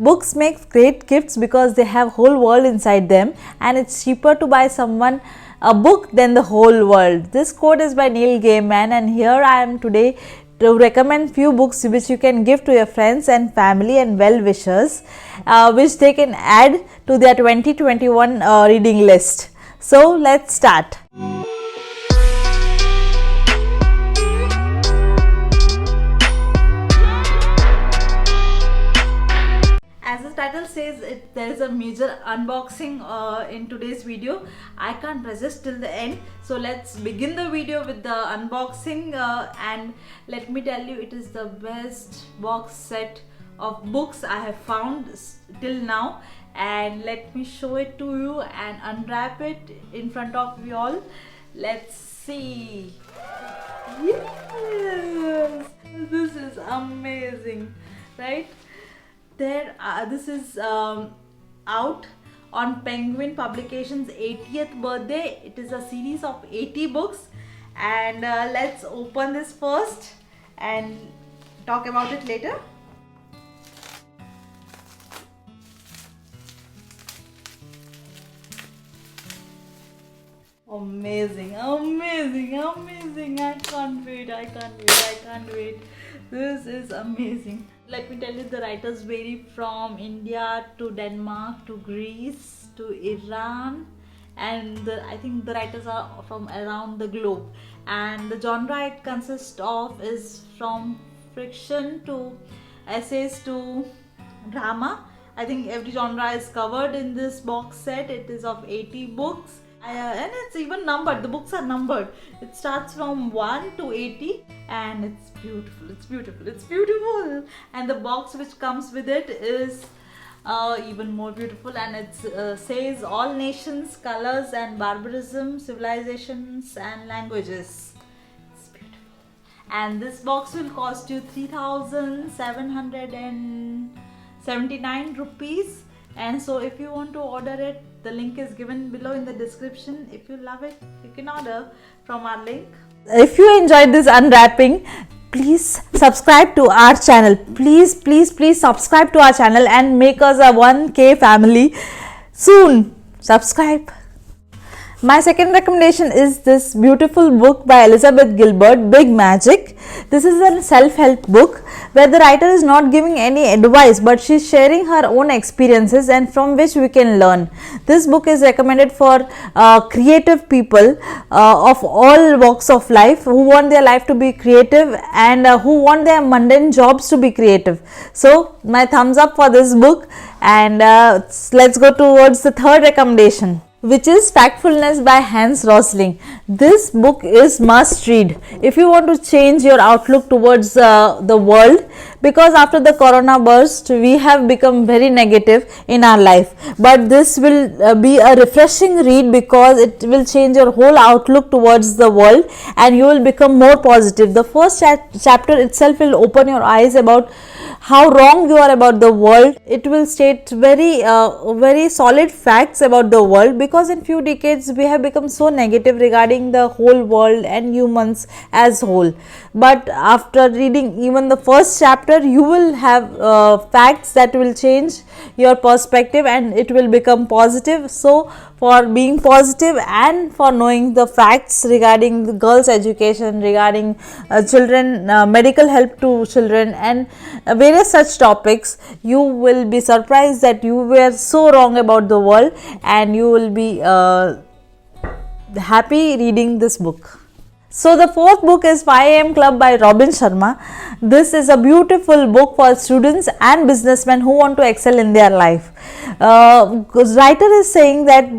Books make great gifts because they have whole world inside them, and it's cheaper to buy someone a book than the whole world. This quote is by Neil Gaiman, and here I am today to recommend few books which you can give to your friends and family and well-wishers, which they can add to their 2021 reading list. So let's start. As the title says, there is a major unboxing in today's video. I can't resist till the end, so let's begin the video with the unboxing, and let me tell you, it is the best box set of books I have found till now. And let me show it to you and unwrap it in front of you all. Let's see. Yes, this is amazing, right? This is out on Penguin Publications 80th birthday. It is a series of 80 books, and let's open this first and talk about it later. Amazing, amazing, amazing. I can't wait. This is amazing. Let me tell you, the writers vary from India to Denmark to Greece to Iran, and I think the writers are from around the globe. And the genre it consists of is from fiction to essays to drama. I think every genre is covered in this box set. It is of 80 books. And it's even numbered. The books are numbered. It starts from 1 to 80, and it's beautiful. And the box which comes with it is even more beautiful, and it says all nations, colors and barbarism, civilizations and languages. It's beautiful. And this box will cost you 3,779 rupees. And so if you want to order it, the link is given below in the description. If you love it, you can order from our link. If you enjoyed this unwrapping, please subscribe to our channel. Please subscribe to our channel and make us a 1K family soon. Subscribe. My second recommendation is this beautiful book by Elizabeth Gilbert, Big Magic. This is a self-help book where the writer is not giving any advice, but she is sharing her own experiences and from which we can learn. This book is recommended for creative people of all walks of life who want their life to be creative and who want their mundane jobs to be creative. So my thumbs up for this book, and let's go towards the third recommendation, which is Factfulness by Hans Rosling. This book is must read if you want to change your outlook towards the world, because after the corona burst we have become very negative in our life, but this will be a refreshing read because it will change your whole outlook towards the world and you will become more positive. The first chapter itself will open your eyes about how wrong you are about the world. It will state very solid facts about the world, because in few decades we have become so negative regarding the whole world and humans as whole. But after reading even the first chapter, you will have facts that will change your perspective and it will become positive. So for being positive and for knowing the facts regarding the girls' education, regarding children, medical help to children and various such topics, you will be surprised that you were so wrong about the world, and you will be happy reading this book. So the fourth book is 5 AM Club by Robin Sharma. This is a beautiful book for students and businessmen who want to excel in their life. Writer is saying that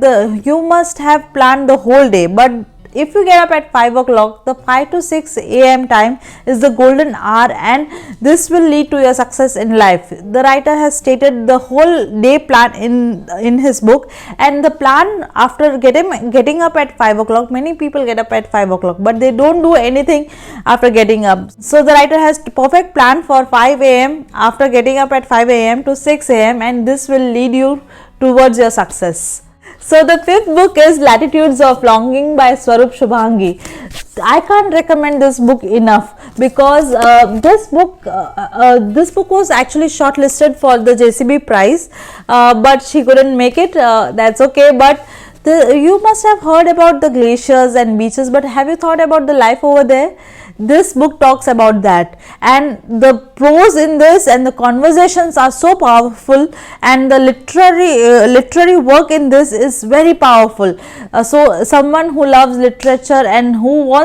you must have planned the whole day, but if you get up at 5 o'clock, the 5 to 6 AM time is the golden hour, and this will lead to your success in life. The writer has stated the whole day plan in his book, and the plan after getting up at 5 o'clock, many people get up at 5 o'clock, but they don't do anything after getting up. So the writer has perfect plan for 5 AM after getting up at 5 AM to 6 AM, and this will lead you towards your success. So the fifth book is Latitudes of Longing by Swarup Shubhangi. I can't recommend this book enough because this book was actually shortlisted for the JCB prize, but she couldn't make it. That's okay, but you must have heard about the glaciers and beaches, but have you thought about the life over there? This book talks about that, and the prose in this and the conversations are so powerful, and the literary work in this is very powerful. So someone who loves literature and who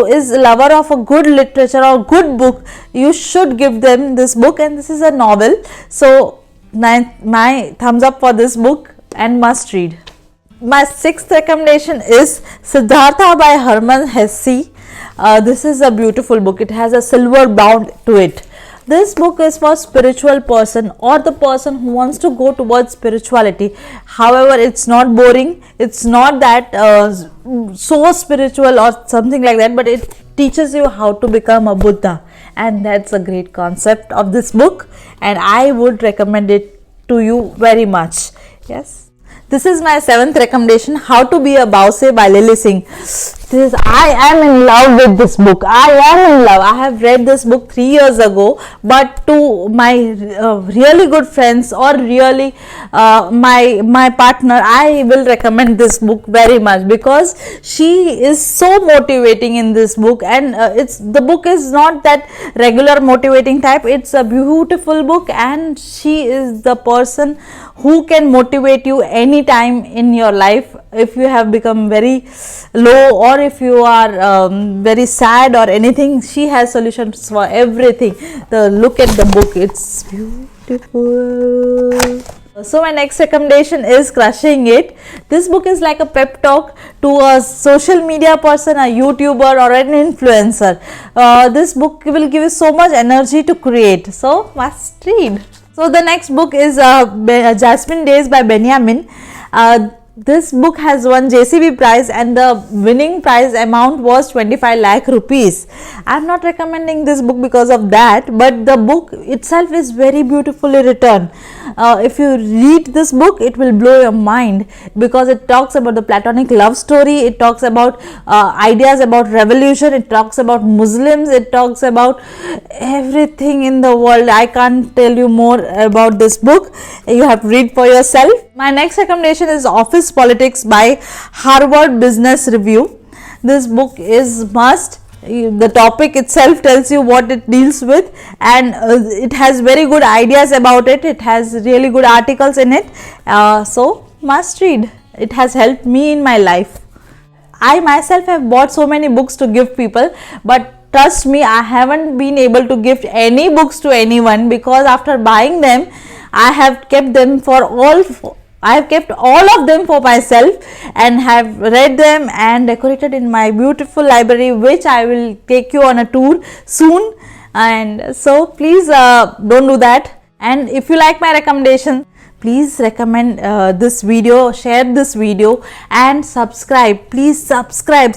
is a lover of a good literature or good book, you should give them this book. And this is a novel, so my thumbs up for this book and must read. My sixth recommendation is Siddhartha by Hermann Hesse. This is a beautiful book. It has a silver bound to it. This book is for spiritual person or the person who wants to go towards spirituality. However, it's not boring. It's not that so spiritual or something like that, but it teaches you how to become a Buddha, and that's a great concept of this book, and I would recommend it to you very much. Yes. This is my seventh recommendation, How to Be a Bause by Lilly Singh. I am in love with this book. I am in love. I have read this book 3 years ago, but to my really good friends or really my partner, I will recommend this book very much, because she is so motivating in this book, and the book is not that regular motivating type. It's a beautiful book, and she is the person who can motivate you anytime in your life. If you have become very low, or if you are very sad or anything, she has solutions for everything. Look at the book, it's beautiful. So my next recommendation is Crushing It. This book is like a pep talk to a social media person, a YouTuber or an influencer. This book will give you so much energy to create, so must read. So the next book is Jasmine Days by Benjamin. This book has won JCB prize, and the winning prize amount was 25 lakh rupees. I am not recommending this book because of that, but the book itself is very beautifully written. If you read this book, it will blow your mind, because it talks about the platonic love story, it talks about ideas about revolution, it talks about Muslims, it talks about everything in the world. I can't tell you more about this book. You have to read for yourself. My next recommendation is Office Politics by Harvard Business Review. This book is must. The topic itself tells you what it deals with, and it has very good ideas about it. It has really good articles in it, so must read. It has helped me in my life. I myself have bought so many books to give people, but trust me, I haven't been able to gift any books to anyone, because after buying them, I have kept them I have kept all of them for myself, and have read them and decorated in my beautiful library, which I will take you on a tour soon. And so please don't do that. And if you like my recommendation, please recommend this video, share this video, and subscribe. Please subscribe.